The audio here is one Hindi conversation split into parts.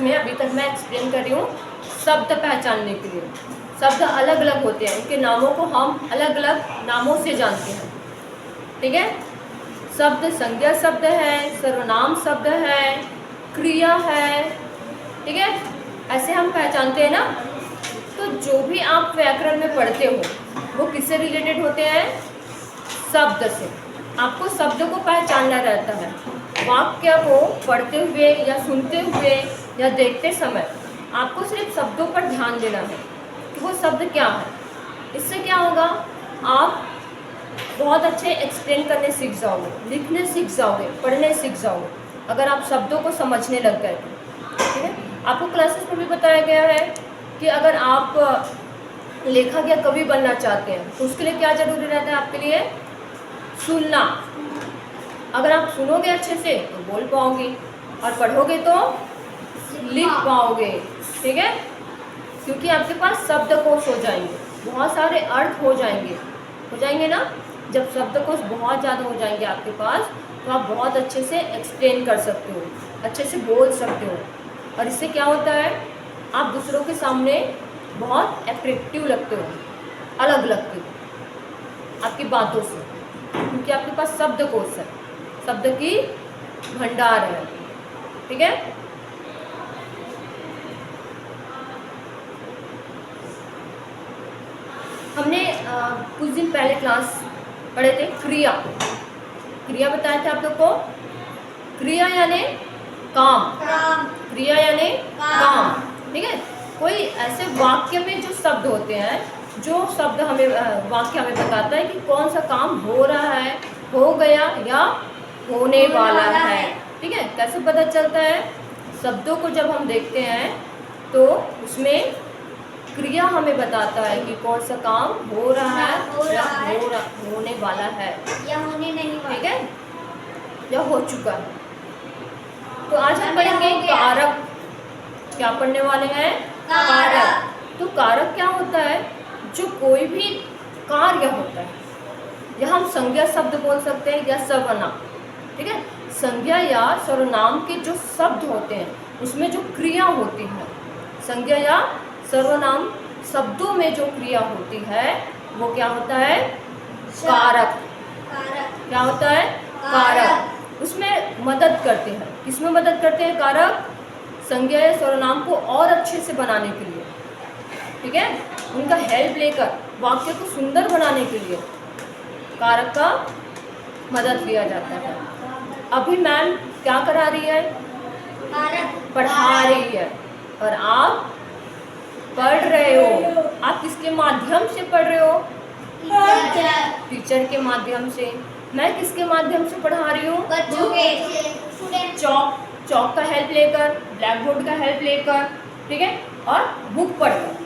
इसमें अभी तक मैं एक्सप्लेन कर रही हूँ शब्द पहचानने के लिए। शब्द अलग अलग होते हैं, उनके नामों को हम अलग अलग नामों से जानते हैं। ठीक है, शब्द संज्ञा शब्द है, सर्वनाम शब्द है, क्रिया है। ठीक है, ऐसे हम पहचानते हैं ना। तो जो भी आप व्याकरण में पढ़ते हो वो किससे रिलेटेड होते हैं? शब्द से। आपको शब्द को पहचानना रहता है। वाक्य को पढ़ते हुए या सुनते हुए या देखते समय आपको सिर्फ शब्दों पर ध्यान देना है कि वो शब्द क्या है। इससे क्या होगा, आप बहुत अच्छे एक्सप्लेन करने सीख जाओगे, लिखने सीख जाओगे, पढ़ने सीख जाओगे, अगर आप शब्दों को समझने लग गए तो। ठीक है, आपको क्लासेस में भी बताया गया है कि अगर आप लेखक या कवि बनना चाहते हैं तो उसके लिए क्या जरूरी रहता है आपके लिए? सुनना। अगर आप सुनोगे अच्छे से तो बोल पाओगे, और पढ़ोगे तो लिख पाओगे। ठीक है, क्योंकि आपके पास शब्दकोश हो जाएंगे, बहुत सारे अर्थ हो जाएंगे ना। जब शब्दकोश बहुत ज़्यादा हो जाएंगे आपके पास तो आप बहुत अच्छे से एक्सप्लेन कर सकते हो, अच्छे से बोल सकते हो। और इससे क्या होता है, आप दूसरों के सामने बहुत अट्रैक्टिव लगते हो, अलग लगते हो आपकी बातों से, क्योंकि आपके पास शब्दकोश है, शब्द की भंडार है। ठीक है, हमने कुछ दिन पहले क्लास पढ़े थे क्रिया। क्रिया बताया था आप लोग को। क्रिया यानी काम, क्रिया यानी काम। ठीक है, कोई ऐसे वाक्य में जो शब्द होते हैं, जो शब्द हमें वाक्य हमें बताता है कि कौन सा काम हो रहा है, हो गया या होने वाला है। ठीक है, कैसे पता चलता है? शब्दों को जब हम देखते हैं तो उसमें क्रिया हमें बताता है कि कौन सा काम हो रहा है या होने वाला है या होने नहीं वाला। ठीक है, या हो चुका है। तो आज हम पढ़ेंगे कारक। क्या पढ़ने वाले हैं? कारक। तो कारक क्या होता है? जो कोई भी कार्य होता है, या हम संज्ञा शब्द बोल सकते हैं या सर्वनाम। ठीक है, संज्ञा या सर्वनाम के जो शब्द होते हैं उसमें जो क्रिया होती है, संज्ञा या सर्वनाम शब्दों में जो क्रिया होती है वो क्या होता है? कारक। क्या होता है? कारक। उसमें मदद करते हैं। किसमें मदद करते हैं कारक? संज्ञा या सर्वनाम को और अच्छे से बनाने के लिए। ठीक है, उनका हेल्प लेकर वाक्य को सुंदर बनाने के लिए कारक का मदद लिया जाता है। अभी मैम क्या करा रही है? पढ़ा रही है, और आप पढ़ रहे हो। आप किसके माध्यम से पढ़ रहे हो? टीचर के माध्यम से। मैं किसके माध्यम से पढ़ा रही हूँ? बच्चों के चौक का हेल्प लेकर, ब्लैक बोर्ड का हेल्प लेकर। ठीक है, और बुक पढ़कर।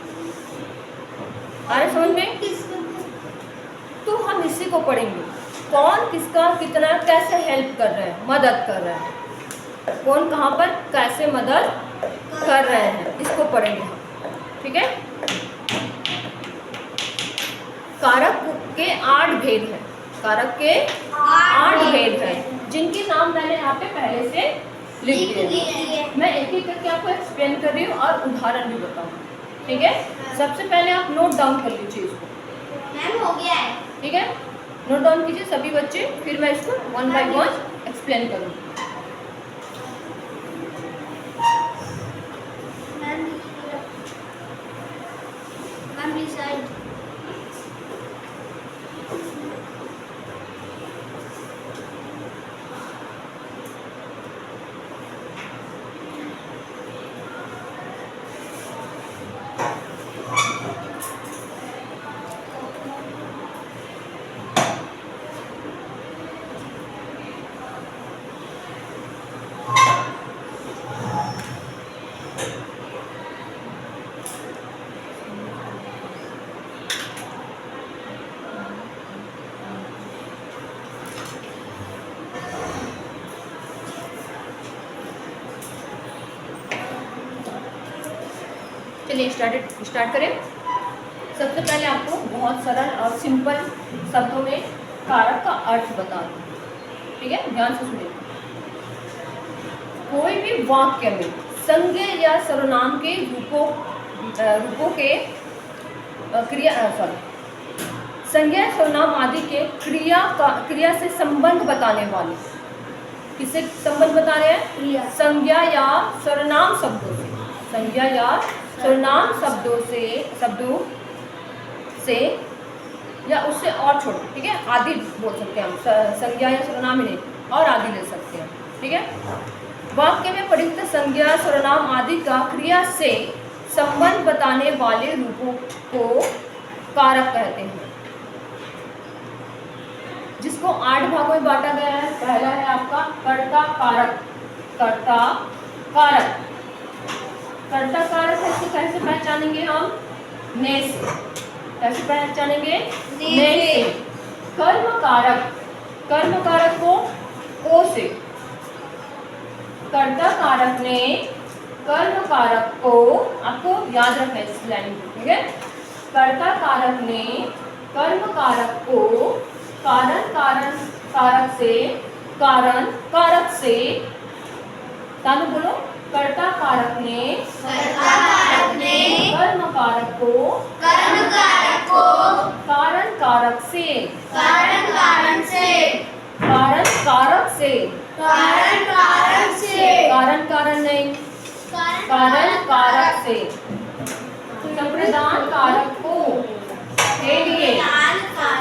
आ रहा समझ में? तो हम इसी को पढ़ेंगे, कौन किसका कितना कैसे हेल्प कर रहे हैं, मदद कर रहे हैं, कौन कहाँ पर कैसे मदद कर रहे हैं, इसको पढ़ेंगे हम। ठीक है, कारक के 8 भेद हैं। कारक के 8 भेद हैं, जिनके नाम मैंने यहाँ पे पहले से लिख दिए। मैं एक एक करके आपको एक्सप्लेन कर रही हूँ और उदाहरण भी बताऊँगी। ठीक है, सबसे पहले आप नोट डाउन कर लीजिए इसको। मैम हो गया है। ठीक है, नोट डाउन कीजिए सभी बच्चे, फिर मैं इसको 1 बाय 1 एक्सप्लेन करूँगी। चलिए स्टार्ट करें। सबसे पहले आपको बहुत सरल और सिंपल शब्दों में कारक का अर्थ बता दूँ। ठीक है, ध्यान से सुनिए। कोई भी वाक्य में संज्ञा या सर्वनाम के रूपों के संज्ञा सर्वनाम आदि के क्रिया से संबंध बताने वाले। किससे संबंध बता रहे हैं? क्रिया। संज्ञा या सर्वनाम शब्दों से, संज्ञा या सर्वनाम शब्दों से या उससे और छोटे, ठीक है, आदि बोल सकते हैं हम, संज्ञा या सर्वनाम ही नहीं, और आदि ले सकते हैं, ठीक है। वाक्य में प्रयुक्त संज्ञा सर्वनाम आदि का क्रिया से संबंध बताने वाले रूपों को कारक कहते हैं, जिसको 8 भागों में बांटा गया है। पहला है आपका कर्ता कारक। कर्ता कारक, कर्ता कारक है, इसको कैसे पहचानेंगे हम? ने से। कैसे पहचानेंगे? ने से। कर्म कारक, कर्म कारक को ओ से। कर्ता कारक ने कर्म कारक को, आपको याद रखना है इस लाइन को, ठीक है। कर्ता कारक ने कर्म कारक को कारण कारक से तानु बोलो, कर्ता कारक ने कर्म कारक को कारण कारक से कारण कारक नहीं, कारण कारक से संप्रदान कारक को के लिए,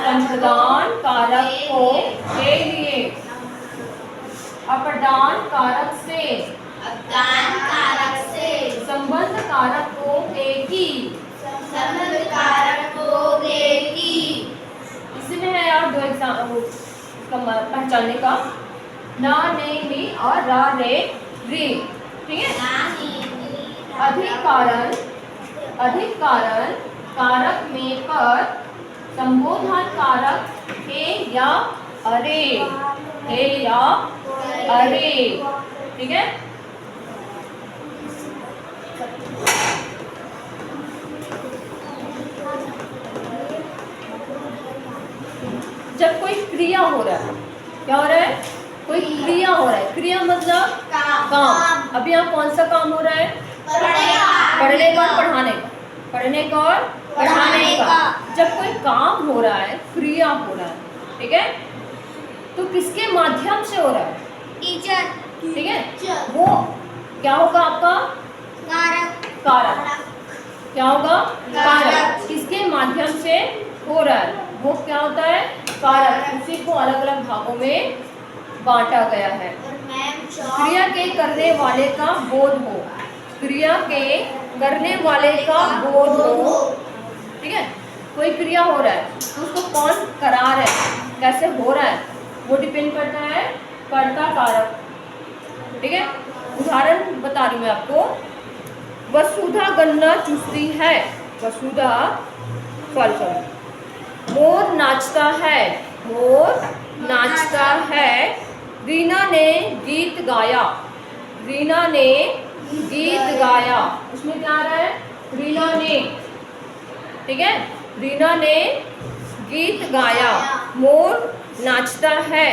संप्रदान कारक को के लिए, अपदान कारक से संबंध कारक को की, इसमें है यार 2 एग्जाम पहचानने का, ना ने नी और रा रे री, ठीक है। अधिक कारण कारक में पर, संबोधन कारक हे या अरे, ठीक है। जब कोई क्रिया हो रहा है, क्या हो रहा है? कोई क्रिया हो रहा है। क्रिया मतलब काम। अभी यहाँ कौन सा काम हो रहा है? पढ़ने का और पढ़ाने का, पढ़ने का और पढ़ाने का। जब कोई काम हो रहा है, क्रिया हो रहा है, ठीक है, तो किसके माध्यम से हो रहा है? टीचर, ठीक है। वो क्या होगा आपका? कारक। क्या होगा? कारक। किसके माध्यम से हो रहा है? वो क्या होता है? कारक। उसी को अलग अलग भागों में बांटा गया है। क्रिया के करने वाले का बोध हो, क्रिया के करने वाले का बोध हो, ठीक है। कोई क्रिया हो रहा है तो उसको कौन करा रहा है, कैसे हो रहा है, वो डिपेंड करता है कर्ता कारक, ठीक है। उदाहरण बता रही हूँ मैं आपको। वसुधा गन्ना चूसती है, वसुधा मोर नाचता है, मोर नाचता है। रीना ने गीत गाया, रीना ने गीत गाया। उसमें क्या आ रहा है? रीना ने, ठीक है। रीना ने गीत गाया। मोर नाचता है,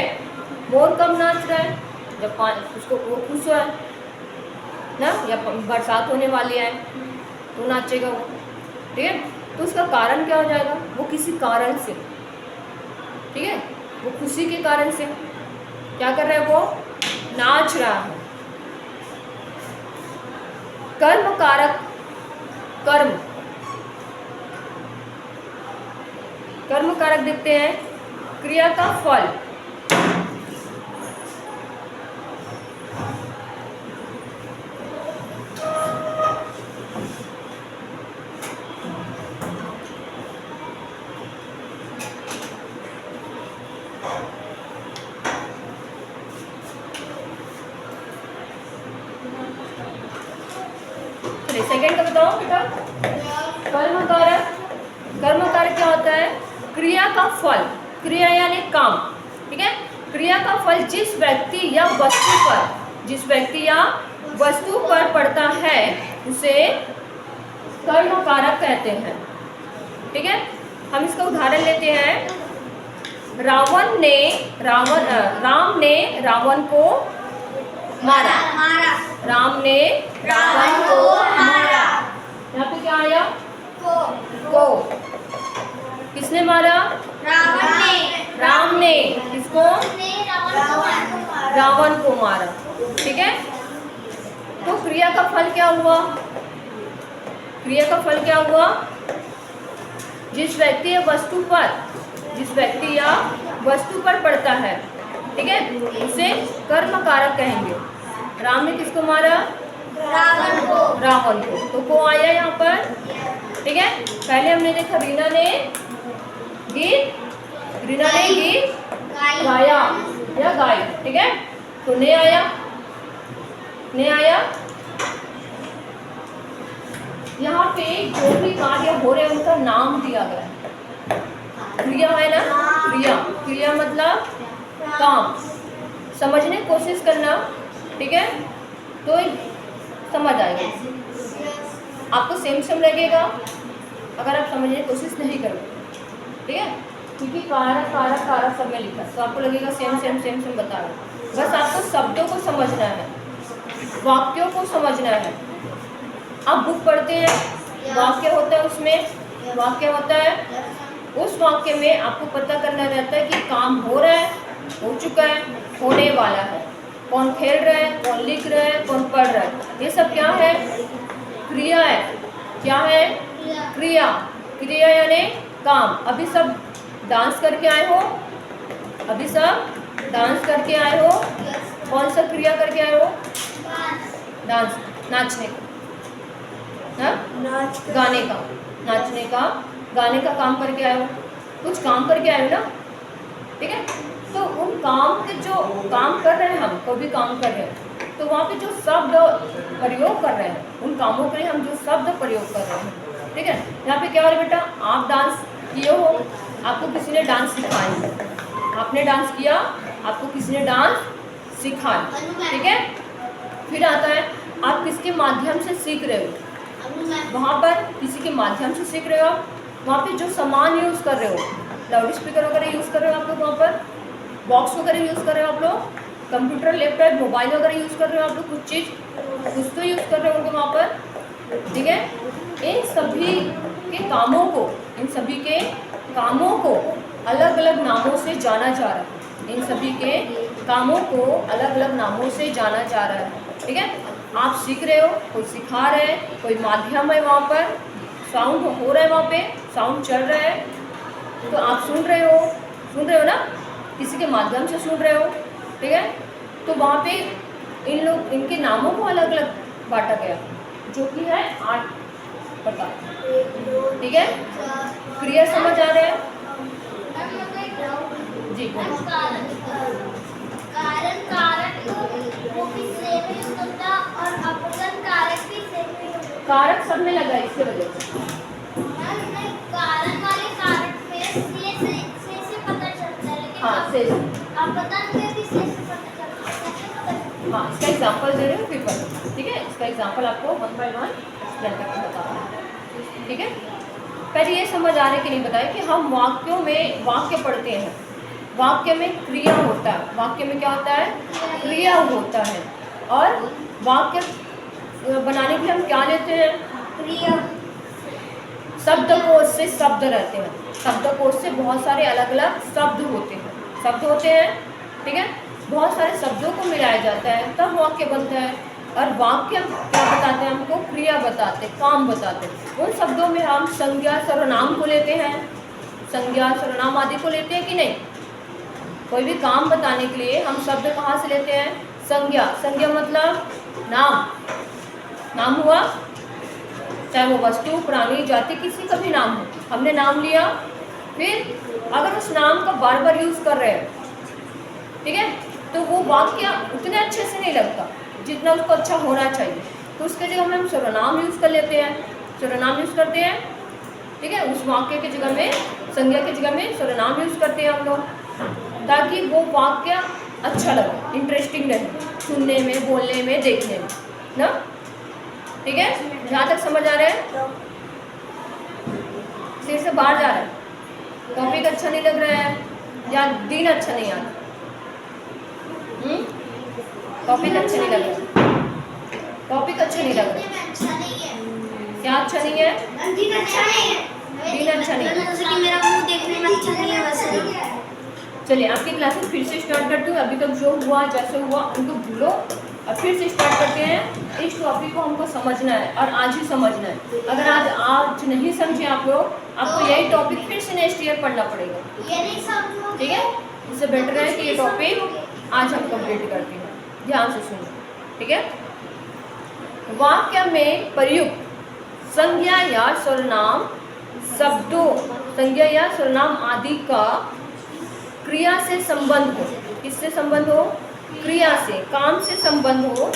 मोर कब नाच रहा है? जब उसको वो खुश है ना, या बरसात होने वाली है तो नाचेगा वो, ठीक है। तो उसका कारण क्या हो जाएगा? वो किसी कारण से, ठीक है, वो खुशी के कारण से क्या कर रहा है? वो नाच रहा है। कर्म कारक, कर्म कारक देखते हैं, क्रिया का फल, सेकेंड का बताओ बेटा। कर्म कारक क्या होता है? क्रिया का फल, क्रिया यानी काम, ठीक है। क्रिया का फल जिस व्यक्ति या वस्तु पर पड़ता है उसे कर्म कारक कहते हैं, ठीक है। हम इसका उदाहरण लेते हैं। राम ने रावण को मारा, राम ने रावण को रावण को मारा। ठीक है, तो क्रिया का फल क्या हुआ? क्रिया का फल क्या हुआ? जिस व्यक्ति या वस्तु पर पड़ता है, ठीक है, उसे कर्म कारक कहेंगे। राम ने किसको मारा? रावण को। तो को आया यहाँ पर। ठीक है, पहले हमने देखा रीना ने गीत गाया या गाई। ठीक है, तो ने आया। यहाँ पे जो भी कार्य हो रहे हैं उनका नाम दिया गया है। क्रिया है ना, क्रिया मतलब काम। समझने की कोशिश करना, ठीक है, तो समझ आएगा। आपको सेम लगेगा अगर आप समझने की कोशिश नहीं करोगे। ठीक है, क्योंकि कारक सब में लिखा है, तो आपको लगेगा सेम बता रहा हूँ। बस आपको शब्दों को समझना है, वाक्यों को समझना है। आप बुक पढ़ते हैं, वाक्य होता है, उसमें वाक्य होता है, उस वाक्य में आपको पता करना रहता है कि काम हो रहा है, हो चुका है, होने वाला है, कौन खेल रहा है, कौन लिख रहा है, कौन पढ़ रहा है। ये सब क्या है? क्रिया है। क्या है? क्रिया यानी काम। अभी सब डांस करके आए हो, कौन सा क्रिया करके आए हो? डांस, नाचने का, गाने का काम करके आए हो, कुछ काम करके आए हो ना। ठीक है, तो उन काम के जो काम कर रहे हैं, हम कोई भी काम कर रहे हैं, तो वहाँ पे जो शब्द प्रयोग कर रहे हैं, उन कामों के लिए हम जो शब्द प्रयोग कर रहे हैं। ठीक है, यहाँ पे क्या हो रहा है बेटा? आप डांस किए हो, आपको किसी ने डांस सिखाया, आपने डांस किया, आपको किसी ने डांस सिखाया। ठीक है, फिर आता है आप किसके माध्यम से सीख रहे हो? वहाँ पर किसी के माध्यम से सीख रहे हो। आप वहाँ पे जो सामान यूज़ कर रहे हो, लाउड स्पीकर वगैरह यूज़ कर रहे हो आप लोग, वहाँ पर बॉक्स वगैरह यूज़ कर रहे हो आप लोग, कंप्यूटर, लैपटॉप, मोबाइल वगैरह यूज़ कर रहे हो आप लोग, कुछ तो यूज़ कर रहे होंगे वहाँ पर। ठीक है, इन सभी के कामों को अलग अलग नामों से जाना जा रहा है। इन सभी के कामों को अलग अलग नामों से जाना जा रहा है। ठीक है, आप सीख रहे हो, कोई सिखा रहे हैं, कोई माध्यम है, वहाँ पर साउंड हो रहा है, वहाँ पे साउंड चल रहा है, तो आप सुन रहे हो ना, किसी के माध्यम से सुन रहे हो। ठीक है, तो वहाँ पे इनके नामों को अलग अलग बांटा गया, जो कि है 8 प्रकार। ठीक है, क्रिया समझ आ रहा है जी? कारण कारक वो भी सेम यूज करता और अपवर्तन कारक भी सेम यूज करता। कारक सब में लगा इसके वजह से। कारण वाले कारक में से पता चलता है, लेकिन हाँ, से अपवर्तन में भी से पता चलता है। हाँ, इसका एग्जांपल दे रहे हो फिर पढ़ो। ठीक है, इसका एग्जांपल आपको 1 by 1 एक्सप्लेन करके बता रहा हूँ। ठीक है, पहले ये समझ आ रहा है कि नहीं बताया कि हम वाक्य पढ़ते हैं, वाक्य में क्रिया होता है। वाक्य में क्या होता है? क्रिया होता है। और वाक्य बनाने के लिए हम क्या लेते हैं? क्रिया। शब्दकोश से शब्द रहते हैं, शब्दकोश से बहुत सारे अलग अलग शब्द होते हैं। ठीक है, बहुत सारे शब्दों को मिलाया जाता है, तब वाक्य बनता है। और वाक्य क्या बताते हैं हमको? क्रिया बताते, काम बताते। उन शब्दों में हम संज्ञा, सर्वनाम को लेते हैं, संज्ञा, सर्वनाम आदि को लेते हैं कि नहीं? कोई भी काम बताने के लिए हम शब्द कहाँ से लेते हैं? संज्ञा मतलब नाम हुआ, चाहे वो वस्तु, प्राणी, जाति, किसी का भी नाम हो, हमने नाम लिया। फिर अगर उस नाम का बार बार यूज़ कर रहे हैं, ठीक है, तो वो वाक्य उतने अच्छे से नहीं लगता जितना उसको अच्छा होना चाहिए। तो उसके जगह में हम सर्वनाम यूज़ कर लेते हैं, करते हैं। ठीक है, उस वाक्य की जगह में, संज्ञा की जगह में सर्वनाम यूज़ करते हैं हम लोग, ताकि वो वाक्य अच्छा लगे, इंटरेस्टिंग रहे सुनने में, बोलने में, देखने में ना। ठीक है, यहाँ तक समझ आ रहा है? सिर से बाहर जा रहा है? टॉपिक अच्छा नहीं लग रहा है या दिन अच्छा नहीं आ रहा? टॉपिक अच्छा नहीं लग रहा? टॉपिक अच्छा नहीं लग रहा? क्या अच्छा नहीं है? दिन अच्छा नहीं है। दिन अच्छा नहीं है। जैसे कि मेरा मुंह देखने में अच्छा नहीं है वैसे। चलिए आपकी क्लासेस फिर से स्टार्ट करती हूँ। अभी तक जो हुआ जैसे हुआ उनको भूलो और फिर से स्टार्ट करते हैं। इस टॉपिक को हमको समझना है और आज ही समझना है। अगर आज नहीं समझे आप लोग, आपको यही टॉपिक फिर से नेक्स्ट ईयर पढ़ना पड़ेगा। ये नहीं समझो, ठीक है, इससे बेटर है कि ये टॉपिक आज हम कंप्लीट करते हैं। ध्यान से सुनो, ठीक है। वाक्य में प्रयुक्त संज्ञा या सर्वनाम शब्दों, संज्ञा या सर्वनाम आदि का क्रिया से संबंध हो। किससे संबंध हो? क्रिया से, काम से संबंध हो।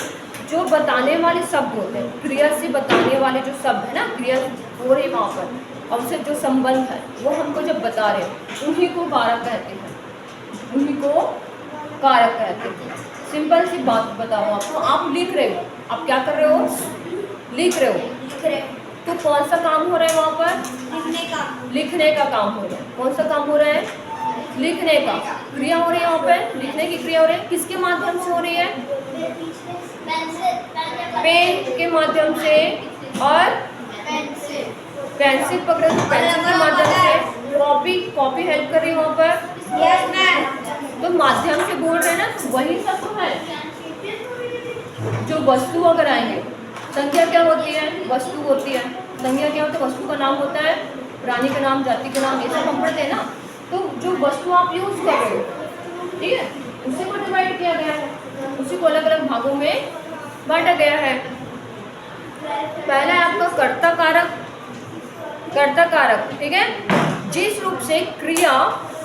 जो बताने वाले शब्द होते हैं, क्रिया से बताने वाले जो शब्द है ना, क्रिया हो रही वहाँ पर, और उससे जो संबंध है वो हमको जब बता रहे हैं, उन्हीं को कारक कहते हैं। उन्हीं को कारक कहते हैं। सिंपल सी बात बताओ आपको, आप लिख रहे हो, आप क्या कर रहे हो? लिख रहे हो। तो कौन सा काम हो रहा है वहाँ पर? लिखने का काम हो रहा है। कौन सा काम हो रहा है? लिखने का। क्रिया हो रही है वहाँ पे, लिखने की क्रिया हो रही है। किसके माध्यम से हो रही है? पेन के माध्यम से, और पेंसिल पकड़े तो पेंसिल के माध्यम से, कॉपी हेल्प कर रही है वहाँ पर। तो माध्यम से बोल रहे हैं ना, तो वही सब तो है। जो वस्तु अगर आएंगे, संज्ञा क्या होती है? वस्तु होती है। संज्ञा क्या होता है? वस्तु का नाम होता है, प्राणी का नाम, जाति का नाम, ये सब हम पढ़ते हैं ना। तो जो वस्तु आप यूज कर रहे हो, ठीक है, उसी को डिवाइड किया गया है, उसी को अलग अलग भागों में बांटा गया है। पहला है आपका कर्ता कारक। कर्ता कारक, ठीक है, जिस रूप से क्रिया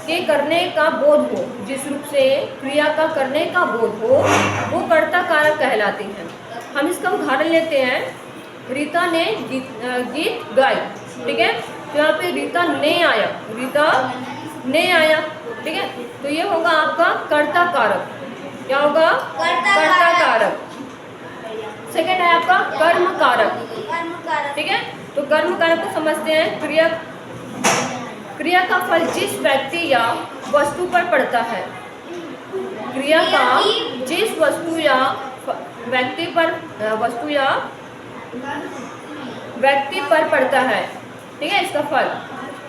के करने का बोध हो, जिस रूप से क्रिया का करने का बोध हो, वो कर्ता कारक कहलाते हैं। हम इसका उदाहरण लेते हैं। रीता ने गीत गाई, ठीक है, तो यहाँ पे रीता ने आया, रीता ने आया, ठीक है, तो ये होगा आपका कर्ता कारक। क्या होगा? कर्ता कारक। सेकेंड है आपका कर्म कारक, ठीक है। तो कर्म कारक को समझते हैं। क्रिया का फल जिस व्यक्ति या वस्तु पर पड़ता है, क्रिया का जिस वस्तु या व्यक्ति पर पड़ता है, ठीक है, इसका फल,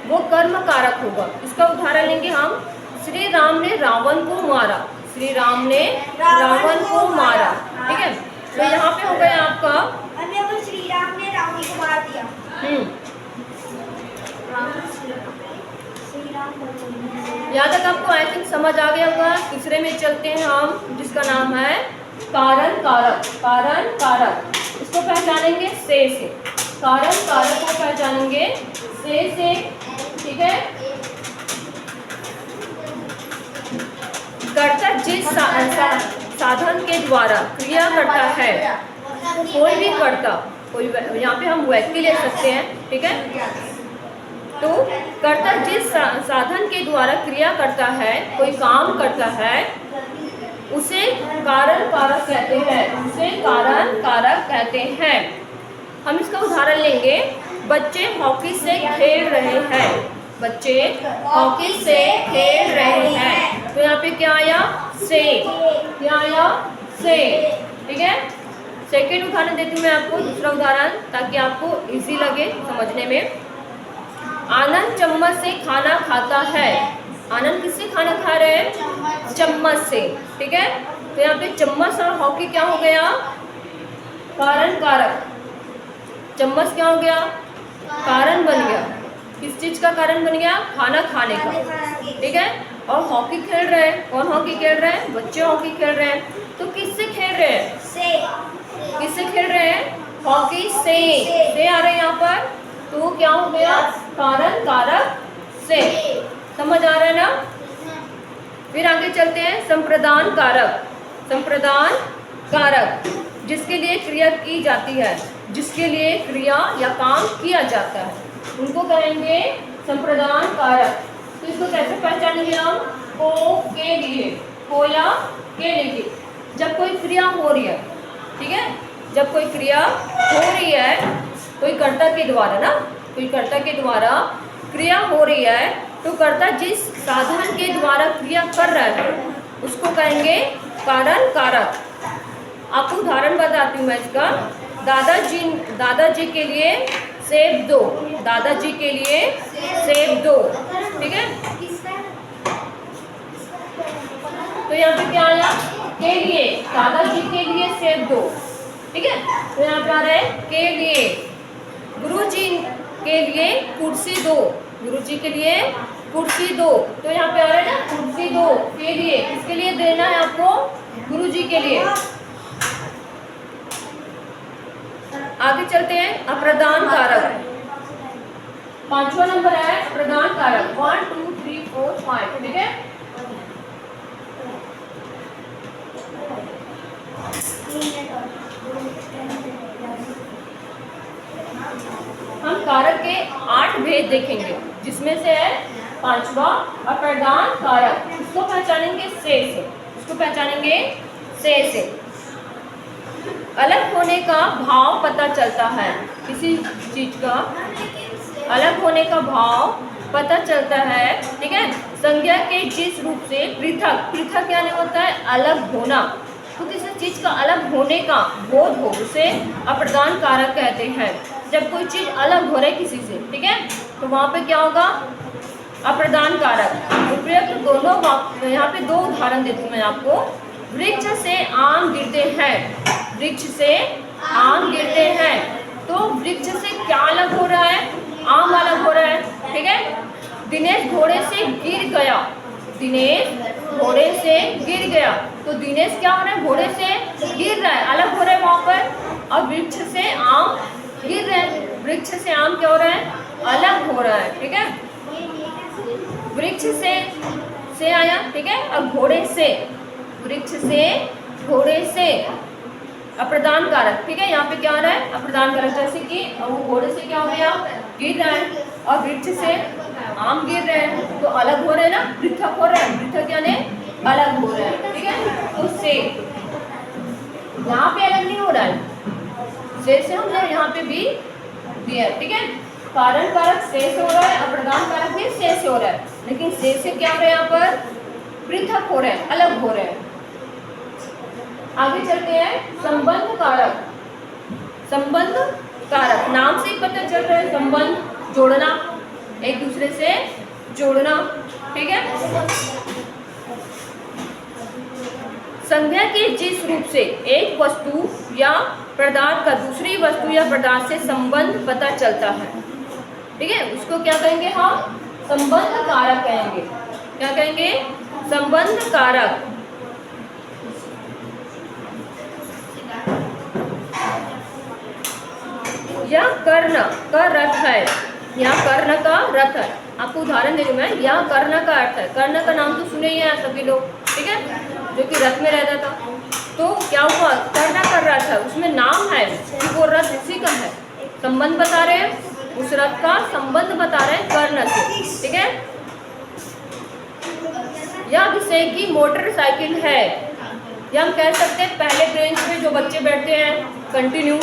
वो कर्म कारक होगा। इसका उदाहरण लेंगे हम। श्री राम ने रावण को मारा। श्री राम ने रावण को मारा, ठीक है। तो यहाँ पे हो गया आपका श्री राम ने रावण को मार दिया। यहाँ तक आपको आई थिंक समझ आ गया होगा। तीसरे में चलते हैं हम, जिसका नाम है कारण कारक। कारण कारक, इसको पहचानेंगे से। कारण कारक को पहचानेंगे से, ठीक है। कर्ता जिस साधन के द्वारा क्रिया करता है, कोई भी कर्ता, कोई, यहाँ पे हम व्यक्ति ले सकते हैं, ठीक है। तो कर्ता जिस साधन के द्वारा क्रिया करता है, कोई काम करता है, उसे कारण कारक कहते हैं। उसे कारण कारक कहते हैं। हम इसका उदाहरण लेंगे। बच्चे हॉकी से खेल रहे हैं। बच्चे हॉकी से खेल रहे हैं। तो यहाँ पे क्या आया? से। क्या आया? से, ठीक है। सेकेंड उदाहरण देती हूँ मैं आपको, दूसरा उदाहरण, ताकि आपको इजी लगे समझने में। आनंद चम्मच से खाना खाता है। आनंद किससे खाना खा रहे हैं? चम्मच से, ठीक है। तो यहाँ पे चम्मच और हॉकी क्या हो गया? कारण कारक। चम्मच क्या हो गया? कारण बन गया। किस चीज का कारण बन गया? खाना खाने का, ठीक है। और हॉकी खेल रहे हैं। कौन हॉकी खेल रहे हैं? बच्चे हॉकी खेल रहे हैं। तो किससे खेल रहे हैं? से। किससे खेल रहे हैं? हॉकी से आ रहे हैं यहाँ पर। तो क्या हो गया? कारण कारक से। समझ आ रहा है ना? फिर आगे चलते हैं। संप्रदान कारक। संप्रदान कारक, जिसके लिए क्रिया की जाती है, जिसके लिए क्रिया या काम किया जाता है, उनको कहेंगे संप्रदान कारक। तो इसको कैसे पहचानेंगे हम? को के लिए, को या के लिए। जब कोई क्रिया हो रही है, ठीक है, जब कोई क्रिया हो रही है, कोई कर्ता के द्वारा ना, कोई कर्ता के द्वारा क्रिया हो रही है, तो कर्ता जिस साधन के द्वारा क्रिया कर रहा है, उसको कहेंगे कारण कारक। आपको उदाहरण बताती हूँ मैं इसका। दादाजी के लिए सेब दो। दादाजी के लिए सेब दो, ठीक है। तो यहाँ पे क्या आया, के लिए, दादाजी के लिए सेब दो, ठीक है। तो यहाँ पे आ रहा है के लिए, गुरुजी के लिए कुर्सी दो, गुरुजी के लिए कुर्सी दो। तो यहाँ पे आ रहा है ना कुर्सी दो के लिए, किसके लिए देना है आपको, गुरुजी के लिए। आगे चलते हैं, अप्रदान कारक। 5वां नंबर है अप्रदान कारक, 1 2 3 4 5, ठीक है। हम कारक के 8 भेद देखेंगे, जिसमें से है 5वां अप्रदान कारक। इसको पहचानेंगे से, इसको पहचानेंगे से। अलग होने का भाव पता चलता है, किसी चीज का अलग होने का भाव पता चलता है, ठीक है। संज्ञा के जिस रूप से पृथक, पृथक यानी होता है अलग होना, तो किसी चीज का अलग होने का बोध हो उसे अप्रदान कारक कहते हैं। जब कोई चीज अलग हो रही है किसी से, ठीक है, तो वहाँ पे क्या होगा, अप्रदान कारक। उपयुक्त दोनों, यहाँ पे 2 उदाहरण देती हूँ मैं आपको। वृक्ष से आम गिरते हैं, वृक्ष से आम गिरते हैं, तो वृक्ष से क्या अलग हो रहा है, आम अलग हो रहा है, ठीक है। दिनेश घोड़े से गिर गया, दिनेश घोड़े से गिर गया, तो दिनेश क्या हो रहा है, घोड़े से गिर रहा है, अलग हो रहा है वहां पर। और वृक्ष से आम गिर रहे हैं, वृक्ष से आम क्या हो रहा है, अलग हो रहा है, ठीक है। वृक्ष से आया, ठीक है, और घोड़े से, वृक्ष से घोड़े से अप्रदान कारक, ठीक है। यहाँ पे क्या आ रहा है, अप्रदान कारक, जैसे कि वो घोड़े से क्या हो गया, गिर रहा है, और वृक्ष से आम गिर रहे हैं, तो अलग हो रहे हैं ना, पृथक हो रहे हैं, पृथक यानी अलग हो रहे हैं, ठीक है। तो से यहाँ पे अलग नहीं हो रहा है, से हमने यहाँ पे भी दिया, ठीक है। कारण कारक से हो रहा है, अप्रदान कारक भी से हो रहा है, लेकिन से क्या हो रहा है, यहाँ पर पृथक हो रहे हैं, अलग हो रहे हैं। आगे चलते हैं, संबंध कारक। संबंध कारक, नाम से ही पता चल रहा है, संबंध, जोड़ना, एक दूसरे से जोड़ना, ठीक है। संज्ञा के जिस रूप से एक वस्तु या पदार्थ का दूसरी वस्तु या पदार्थ से संबंध पता चलता है, ठीक है, उसको क्या कहेंगे हम, संबंध कारक कहेंगे। क्या कहेंगे, संबंध कारक। यह कर्ण का रथ है, यह कर्ण का रथ है। आपको उदाहरण दे दूं मैं, यह कर्ण का अर्थ है, कर्ण का नाम तो सुने ही हैं सभी लोग, ठीक है, जो कि रथ में रहता था। तो क्या हुआ, कर्ण का रथ है, उसमें नाम है कि वो रथ उसी का है, संबंध बता रहे हैं, उस रथ का संबंध बता रहे हैं कर्ण से, ठीक है। यह विषय की मोटरसाइकिल है, या हम कह सकते हैं पहले बेंच में जो बच्चे बैठते हैं कंटिन्यू,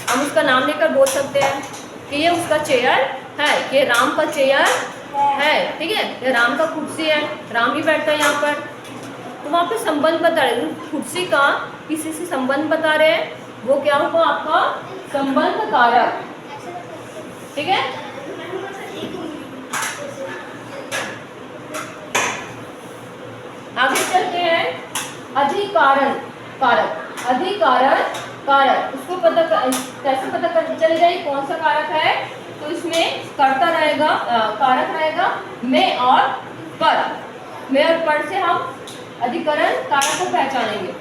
हम उसका नाम लेकर बोल सकते हैं कि ये उसका चेयर है, ये राम का चेयर है, ठीक है, ये राम का कुर्सी है, राम भी बैठता है यहाँ पर। तो वहाँ पे संबंध बता रहे हैं, कुर्सी का किसी से संबंध बता रहे हैं, वो क्या होगा आपका संबंध कारक, ठीक है। आगे चलते हैं, अधिकारण कारक। अधिकारण कारक, उसको कैसे पता कर चलेगा ये कौन सा कारक है, तो इसमें कर्ता रहेगा, कारक रहेगा मैं और पर, मैं और पर से हम अधिकरण कारक को पहचानेंगे।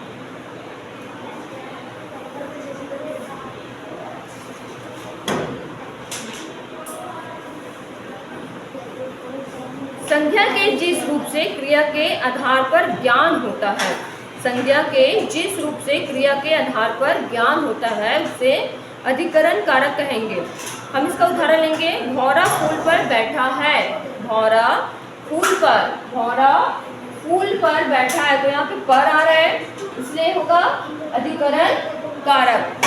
संज्ञा के जिस रूप से क्रिया के आधार पर ज्ञान होता है, संज्ञा के जिस रूप से क्रिया के आधार पर ज्ञान होता है उसे अधिकरण कारक कहेंगे। हम इसका उदाहरण लेंगे, भौरा फूल पर बैठा है, भौरा फूल पर, भौरा फूल पर बैठा है, तो यहाँ पे पर आ रहा है, इसलिए होगा अधिकरण कारक।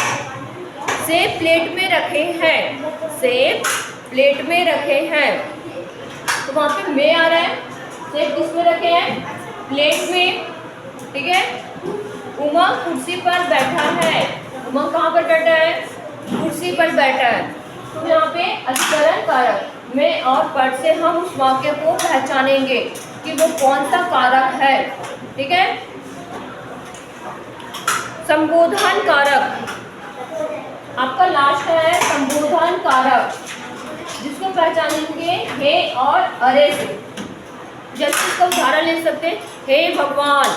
सेब प्लेट में रखे हैं, सेब प्लेट में रखे हैं, तो वहाँ पे में आ रहा है, सेब किस में रखे हैं, प्लेट में, ठीक है। उमंग कुर्सी पर बैठा है, उमंग कहाँ पर बैठा है, कुर्सी पर बैठा है, तो यहाँ पे अधिकरण कारक में और पर से हम उस वाक्य को पहचानेंगे, कि वो कौन सा कारक है। ठीक है, संबोधन कारक आपका लास्ट है, संबोधन कारक, जिसको पहचानेंगे हे और अरे से। जैसे इसका उदाहरण ले सकते हैं, हे भगवान,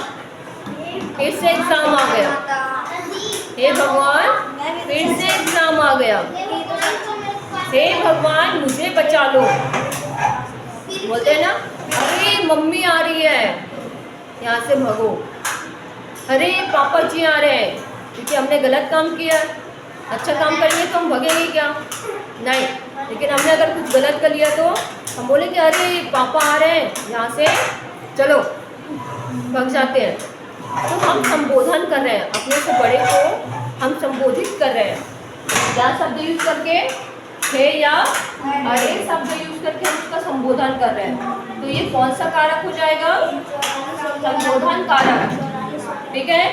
फिर से एग्जाम आ गया, हे भगवान फिर से एग्जाम आ गया, हे भगवान मुझे बचा लो। बोलते हैं ना, अरे मम्मी आ रही है, यहाँ से भागो। अरे पापा जी आ रहे हैं, क्योंकि हमने गलत काम किया। अच्छा काम करेंगे तो हम भगेंगे क्या? नहीं, लेकिन हमने अगर कुछ गलत कर लिया तो हम बोले कि अरे पापा आ रहे हैं, यहाँ से चलो, भाग जाते हैं। तो हम संबोधन कर रहे हैं, अपने से बड़े को हम संबोधित कर रहे हैं, क्या शब्द यूज करके? हे या अरे शब्द यूज करके हम उसका संबोधन कर रहे हैं। तो ये कौन सा कारक हो जाएगा? संबोधन कारक। ठीक है,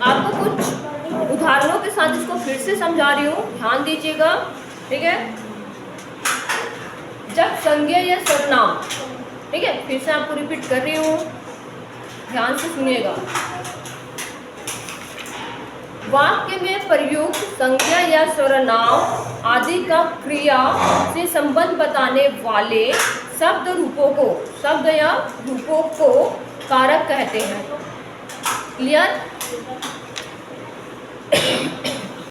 आपको कुछ उदाहरणों के साथ इसको फिर से समझा रही हूँ, ध्यान दीजिएगा। ठीक है, जब संज्ञा या सर्वनाम, ठीक है, फिर से आपको रिपीट कर रही हूँ, ध्यान से सुनिएगा। वाक्य में प्रयुक्त संज्ञा या सर्वनाम आदि का क्रिया से संबंध बताने वाले शब्द या रूपों को कारक कहते हैं। क्लियर?